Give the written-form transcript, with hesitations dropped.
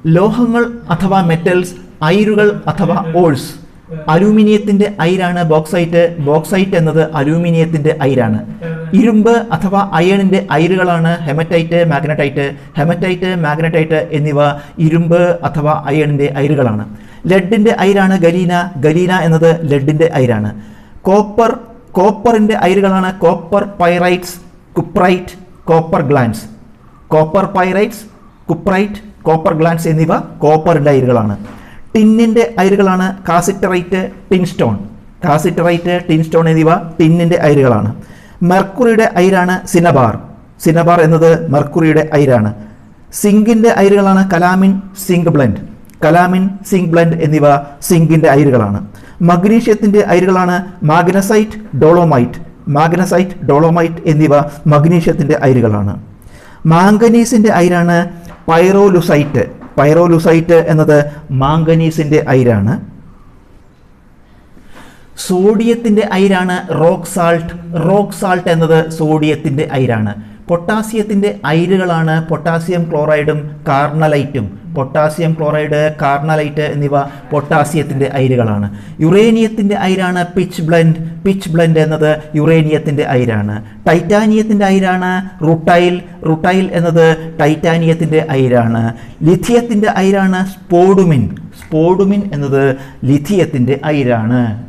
ലോഹങ്ങൾ അഥവാ മെറ്റൽസ്, അയിരുകൾ അഥവാ ഓൾസ്. അലൂമിനിയത്തിന്റെ അയിരാണ് ബോക്സൈറ്റ്. ബോക്സൈറ്റ് എന്നത് അലൂമിനിയത്തിന്റെ അയിരാണ്. ഇരുമ്പ് അഥവാ അയണിന്റെ അയിരുകളാണ് ഹെമറ്റൈറ്റ്, മാഗ്നറ്റൈറ്റ്. ഹെമറ്റൈറ്റ്, മാഗ്നറ്റൈറ്റ് എന്നിവ ഇരുമ്പ് അഥവാ അയണിന്റെ അയിരുകളാണ്. ലെഡിന്റെ അയിരാണ് ഗലീന. ഗലീന എന്നത് ലെഡിന്റെ അയിരാണ്. കോപ്പറിന്റെ അയിരുകളാണ് copper pyrites, cuprite, copper glance. Copper pyrites, cuprite, copper glance എന്നിവ കോപ്പറിന്റെ അയിരുകളാണ്. ടിന്നിന്റെ അയിരുകളാണ് കാസിറ്ററൈറ്റ്, ടിൻസ്റ്റോൺ. കാസിറ്ററൈറ്റ്, ടിൻസ്റ്റോൺ എന്നിവ ടിന്നിന്റെ അയിരുകളാണ്. മെർക്കുറിയുടെ അയിരാണ് സിനബാർ. സിനബാർ എന്നത് മെർക്കുറിയുടെ അയിരാണ്. സിങ്കിന്റെ അയിരുകളാണ് calamine, zinc blende. Calamine, zinc blende എന്നിവ സിങ്കിന്റെ അയിരുകളാണ്. മഗ്നീഷ്യത്തിന്റെ അയിരുകളാണ് മാഗ്നസൈറ്റ്, ഡോളോമൈറ്റ്. മാഗ്നസൈറ്റ്, ഡോളോമൈറ്റ് എന്നിവ മഗ്നീഷ്യത്തിന്റെ അയിരുകളാണ്. മാംഗനീസിന്റെ അയിരാണ് പൈറോലുസൈറ്റ്. പൈറോലുസൈറ്റ് എന്നത് മാംഗനീസിന്റെ അയിരാണ്. സോഡിയത്തിന്റെ അയിരാണ് റോക്ക് സാൾട്ട്. റോക്ക് സാൾട്ട് എന്നത് സോഡിയത്തിന്റെ അയിരാണ്. പൊട്ടാസ്യത്തിന്റെ അയിരുകളാണ് പൊട്ടാസ്യം ക്ലോറൈഡും കാർണലൈറ്റും. പൊട്ടാസ്യം ക്ലോറൈഡ്, കാർണലൈറ്റ് എന്നിവ പൊട്ടാസ്യത്തിന്റെ അയിരുകളാണ്. യുറേനിയത്തിന്റെ അയിരാണ് പിച്ച് ബ്ലെൻഡ്. പിച്ച് ബ്ലെൻഡ് എന്നത് യുറേനിയത്തിന്റെ അയിരാണ്. ടൈറ്റാനിയത്തിന്റെ അയിരാണ് റുട്ടൈൽ. റുട്ടൈൽ എന്നത് ടൈറ്റാനിയത്തിന്റെ അയിരാണ്. ലിഥിയത്തിന്റെ അയിരാണ് സ്പോഡുമിൻ. സ്പോഡുമിൻ എന്നത് ലിഥിയത്തിന്റെ അയിരാണ്.